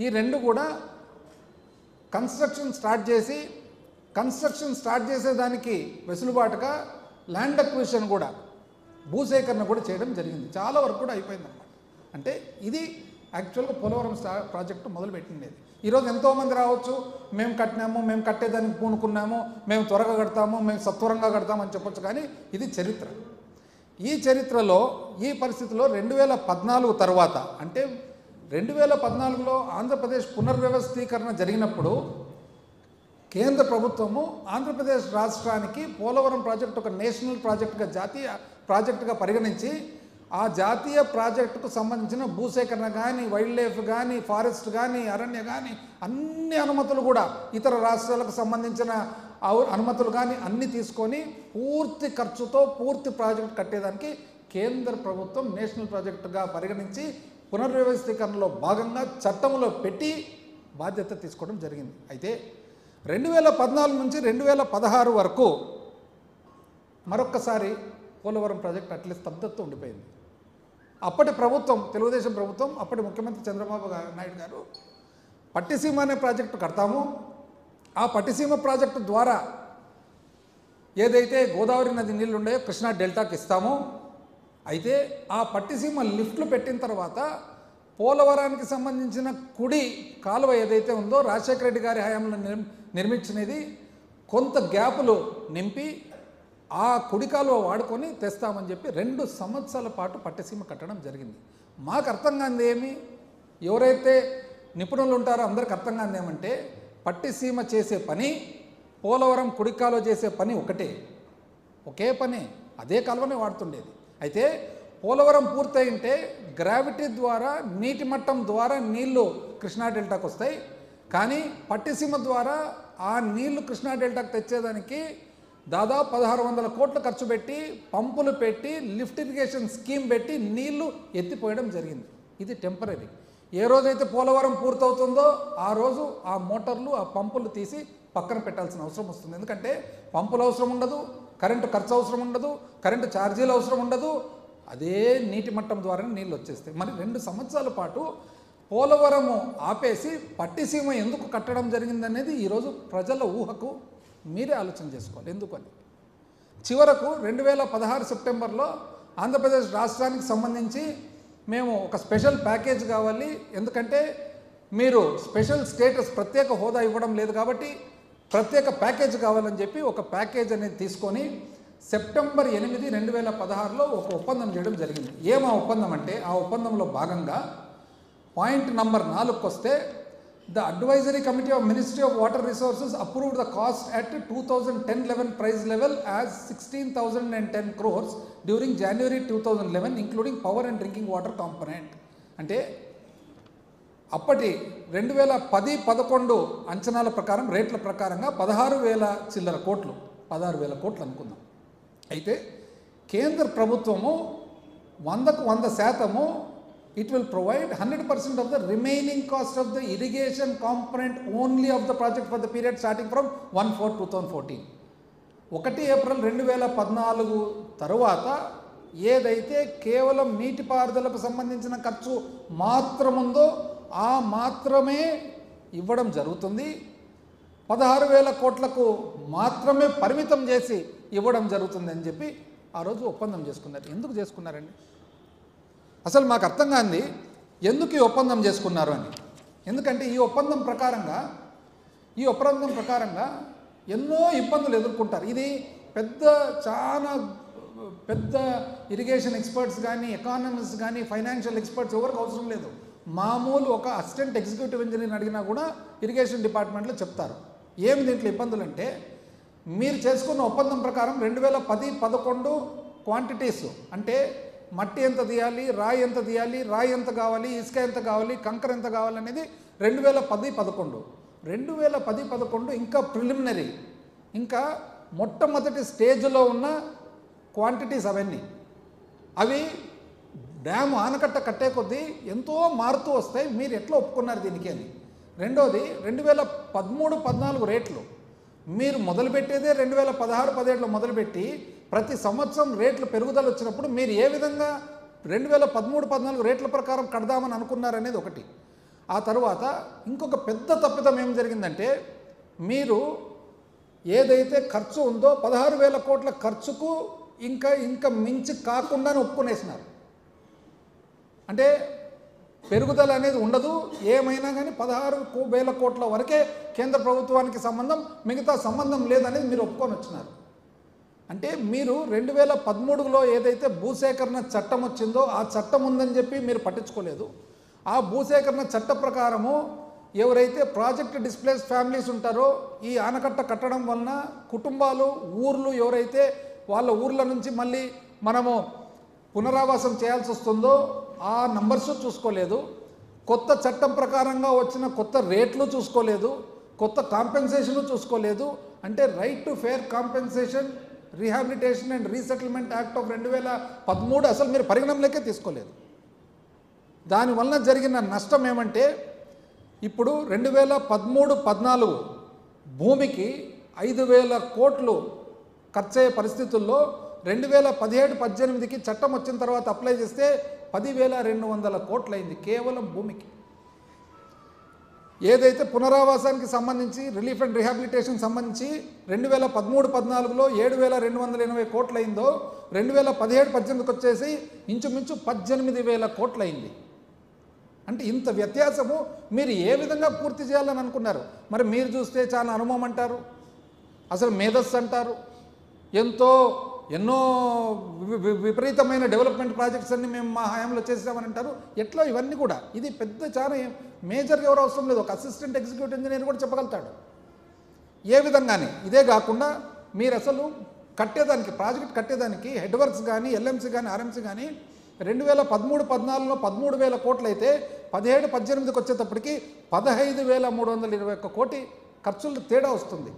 ఈ రెండు కూడా కన్స్ట్రక్షన్ స్టార్ట్ చేసేదానికి వెసులుబాటుగా ల్యాండ్ అక్విజిషన్ కూడా భూసేకరణ కూడా చేయడం జరిగింది. చాలా వరకు కూడా అయిపోయిందన్నమాట. అంటే ఇది యాక్చువల్గా పోలవరం ప్రాజెక్టు మొదలుపెట్టిండేది. ఈరోజు ఎంతోమంది రావచ్చు, మేము కట్టినాము, మేము కట్టేదానికి పూనుకున్నాము, మేము త్వరగా కడతాము, మేము సత్వరంగా కడతామని చెప్పొచ్చు. కానీ ఇది చరిత్ర. ఈ చరిత్రలో ఈ పరిస్థితిలో 2014 తర్వాత అంటే 2014లో ఆంధ్రప్రదేశ్ పునర్వ్యవస్థీకరణ జరిగినప్పుడు కేంద్ర ప్రభుత్వము ఆంధ్రప్రదేశ్ రాష్ట్రానికి పోలవరం ప్రాజెక్టు ఒక నేషనల్ ప్రాజెక్టుగా, జాతీయ ప్రాజెక్టుగా పరిగణించి ఆ జాతీయ ప్రాజెక్టుకు సంబంధించిన భూసేకరణ కానీ, వైల్డ్ లైఫ్ కానీ, ఫారెస్ట్ కానీ, అరణ్య కానీ అన్ని అనుమతులు కూడా ఇతర రాష్ట్రాలకు సంబంధించిన అనుమతులు కానీ అన్నీ తీసుకొని పూర్తి ఖర్చుతో పూర్తి ప్రాజెక్టు కట్టేదానికి కేంద్ర ప్రభుత్వం నేషనల్ ప్రాజెక్టుగా పరిగణించి పునర్వ్యవస్థీకరణలో భాగంగా చట్టంలో పెట్టి బాధ్యత తీసుకోవడం జరిగింది. అయితే 2014 నుంచి 2016 వరకు మరొక్కసారి పోలవరం ప్రాజెక్టు అట్లే స్తబ్దత ఉండిపోయింది. అప్పటి ప్రభుత్వం, తెలుగుదేశం ప్రభుత్వం, అప్పటి ముఖ్యమంత్రి చంద్రబాబు నాయుడు గారు పట్టిసీమ అనే ప్రాజెక్టు కడతాము, ఆ పట్టిసీమ ప్రాజెక్టు ద్వారా ఏదైతే గోదావరి నది నీళ్లు ఉన్నాయో కృష్ణా డెల్టాకి ఇస్తామో, అయితే ఆ పట్టిసీమ లిఫ్ట్లు పెట్టిన తర్వాత పోలవరానికి సంబంధించిన కుడి కాలువ ఏదైతే ఉందో రాజశేఖర రెడ్డి గారి హయాంలో నిర్మించినది కొంత గ్యాపులు నింపి ఆ కుడి కాలువ వాడుకొని తెస్తామని చెప్పి 2 సంవత్సరాల పాటు పట్టిసీమ కట్టడం జరిగింది. మాకు అర్థం కానిది ఏమి, ఎవరైతే నిపుణులు ఉంటారో అందరికి అర్థం కానిది ఏమంటే పట్టిసీమ చేసే పని, పోలవరం కుడి కాలువ చేసే పని ఒకే పని, అదే కాలువనే వాడుతుండేది. అయితే పోలవరం పూర్తయింటే గ్రావిటీ ద్వారా నీటి మట్టం ద్వారా నీళ్లు కృష్ణా డెల్టాకు వస్తాయి. కానీ పట్టిసీమ ద్వారా ఆ నీళ్లు కృష్ణా డెల్టాకు తెచ్చేదానికి దాదాపు 1600 కోట్లు ఖర్చు పెట్టి, పంపులు పెట్టి, లిఫ్ట్ ఇరిగేషన్ స్కీమ్ పెట్టి నీళ్లు ఎత్తిపోయడం జరిగింది. ఇది టెంపరీ. ఏ రోజైతే పోలవరం పూర్తవుతుందో ఆ రోజు ఆ మోటార్లు, ఆ పంపులు తీసి పక్కన పెట్టాల్సిన అవసరం వస్తుంది. ఎందుకంటే పంపులు అవసరం ఉండదు, కరెంటు ఖర్చు అవసరం ఉండదు, కరెంటు ఛార్జీలు అవసరం ఉండదు, అదే నీటి మట్టం ద్వారానే నీళ్ళు వచ్చేస్తాయి. మరి 2 సంవత్సరాల పాటు పోలవరము ఆపేసి పట్టిసీమ ఎందుకు కట్టడం జరిగిందనేది ఈరోజు ప్రజల ఊహకు మీరే ఆలోచన చేసుకోవాలి. ఎందుకని చివరకు 2016 సెప్టెంబర్లో ఆంధ్రప్రదేశ్ రాష్ట్రానికి సంబంధించి మేము ఒక స్పెషల్ ప్యాకేజ్ కావాలి, ఎందుకంటే మీరు స్పెషల్ స్టేటస్ ప్రత్యేక హోదా ఇవ్వడం లేదు కాబట్టి ప్రత్యేక ప్యాకేజ్ కావాలని చెప్పి ఒక ప్యాకేజ్ అనేది తీసుకొని సెప్టెంబర్ 8, 2016లో ఒక ఒప్పందం చేయడం జరిగింది. ఏమా ఒప్పందం అంటే ఆ ఒప్పందంలో భాగంగా పాయింట్ నంబర్ 4కి వస్తే The Advisory Committee of Ministry of Water Resources approved the cost at 2010-11 price level as 16,010 crores during January 2011, including power and drinking water component. అంటే అప్పటి 2010-11 అంచనాల ప్రకారం, రేట్ల ప్రకారంగా 16,000 చిల్లర కోట్లు, 16,000 కోట్లు అనుకుందాం. అయితే కేంద్ర ప్రభుత్వము 100కు 100% it will provide 100% of the remaining cost of the irrigation component only of the project for the period starting from 1/4/2014. 1 April 2014 తరువాత ఏదైతే కేవలం నీటిపారుదలకు సంబంధించిన ఖర్చు మాత్రముందో ఆ మాత్రమే ఇవ్వడం జరుగుతుంది. 16,000 కోట్లకు మాత్రమే పరిమితం చేసి ఇవ్వడం జరుగుతుంది అని చెప్పి ఆ రోజు ఒప్పందం చేసుకున్నారు. ఎందుకు చేసుకున్నారండి? అసలు మాకు అర్థం కాంది ఎందుకు ఈ ఒప్పందం చేసుకున్నారు అని. ఎందుకంటే ఈ ఒప్పందం ప్రకారంగా ఎన్నో ఇబ్బందులు ఎదుర్కొంటారు. ఇది చాలా పెద్ద ఇరిగేషన్ ఎక్స్పర్ట్స్ కానీ, ఎకానమిస్ట్ కానీ, ఫైనాన్షియల్ ఎక్స్పర్ట్స్ ఎవరికి అవసరం లేదు. మామూలు ఒక అసిస్టెంట్ ఎగ్జిక్యూటివ్ ఇంజనీర్ని అడిగినా కూడా ఇరిగేషన్ డిపార్ట్మెంట్లో చెప్తారు. ఏమి దీంట్లో ఇబ్బందులు అంటే, మీరు చేసుకున్న ఒప్పందం ప్రకారం 2010-11 క్వాంటిటీస్ అంటే మట్టి ఎంత తీయాలి, రాయి ఎంత తీయాలి, రాయి ఎంత కావాలి, ఇసుక ఎంత కావాలి, కంకర ఎంత కావాలి అనేది 2010-11. 2010-11 ఇంకా ప్రిలిమినరీ, ఇంకా మొట్టమొదటి స్టేజ్లో ఉన్న క్వాంటిటీస్ అవన్నీ. అవి డ్యామ్ ఆనకట్ట కట్టే కొద్దీ ఎంతో మారుతూ వస్తాయి. మీరు ఎట్లా ఒప్పుకున్నారు దీనికి అని. రెండోది 2013-14 రేట్లు మీరు మొదలుపెట్టేదే 2016-17లో మొదలుపెట్టి ప్రతి సంవత్సరం రేట్లు పెరుగుదల వచ్చినప్పుడు మీరు ఏ విధంగా 2013-14 రేట్ల ప్రకారం కడదామని అనుకున్నారనేది ఒకటి. ఆ తర్వాత ఇంకొక పెద్ద తప్పిదం ఏం జరిగిందంటే, మీరు ఏదైతే ఖర్చు ఉందో 16,000 కోట్ల ఖర్చుకు ఇంకా మించి కాకుండానే ఒప్పుకునేసినారు. అంటే పెరుగుదల అనేది ఉండదు, ఏమైనా కానీ 16,000 కోట్ల వరకే కేంద్ర ప్రభుత్వానికి సంబంధం, మిగతా సంబంధం లేదనేది మీరు ఒప్పుకొని వచ్చినారు. అంటే మీరు 2013లో ఏదైతే భూసేకరణ చట్టం వచ్చిందో ఆ చట్టం ఉందని చెప్పి మీరు పట్టించుకోలేదు. ఆ భూసేకరణ చట్ట ప్రకారము ఎవరైతే ప్రాజెక్ట్ డిస్ప్లేస్ ఫ్యామిలీస్ ఉంటారో, ఈ ఆనకట్ట కట్టడం వలన కుటుంబాలు, ఊర్లు ఎవరైతే వాళ్ళ ఊర్ల నుంచి మళ్ళీ మనము పునరావాసం చేయాల్సి వస్తుందో ఆ నంబర్స్ చూసుకోలేదు. కొత్త చట్టం ప్రకారంగా వచ్చిన కొత్త రేట్లు చూసుకోలేదు, కొత్త కాంపెన్సేషన్ చూసుకోలేదు. అంటే right to fair compensation, rehabilitation and resettlement act of 2013 అసలు మీరు పరిగణనలోకే తీసుకోలేదు. దానివలన జరిగిన నష్టం ఏమంటే, ఇప్పుడు 2013-14 భూమికి 5,000 కోట్లు ఖర్చయ్యే పరిస్థితుల్లో 2017-18కి చట్టం వచ్చిన తర్వాత అప్లై చేస్తే 10,200 కోట్లు అయింది కేవలం భూమికి. ఏదైతే పునరావాసానికి సంబంధించి, రిలీఫ్ అండ్ రీహాబిలిటేషన్ సంబంధించి 2013-14లో 7,280 కోట్లు అయిందో 2017-18కి వచ్చేసి ఇంచుమించు 18,000 కోట్లు అయింది. అంటే ఇంత వ్యత్యాసము మీరు ఏ విధంగా పూర్తి చేయాలని అనుకున్నారు? మరి మీరు చూస్తే చాలా అనుభవం అంటారు, అసలు మేధస్సు అంటారు, ఎన్నో విపరీతమైన డెవలప్మెంట్ ప్రాజెక్ట్స్ అన్ని మేము మా హయాంలో చేసామని అంటారు. ఎట్లా ఇవన్నీ కూడా ఇది పెద్ద చాలా మేజర్గా ఎవరు అవసరం లేదు, ఒక అసిస్టెంట్ ఎగ్జిక్యూటివ్ ఇంజనీర్ కూడా చెప్పగలుగుతాడు. ఏ విధంగానే ఇదే కాకుండా మీరు అసలు కట్టేదానికి, ప్రాజెక్ట్ కట్టేదానికి హెడ్ వర్క్స్ కానీ, ఎల్ఎంసీ కానీ, ఆర్ఎంసీ కానీ 2013-14లో 13,000 కోట్లు అయితే 17-18కి వచ్చేటప్పటికి 15,321 కోటి ఖర్చులు తేడా వస్తుంది.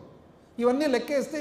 ఇవన్నీ లెక్కేస్తే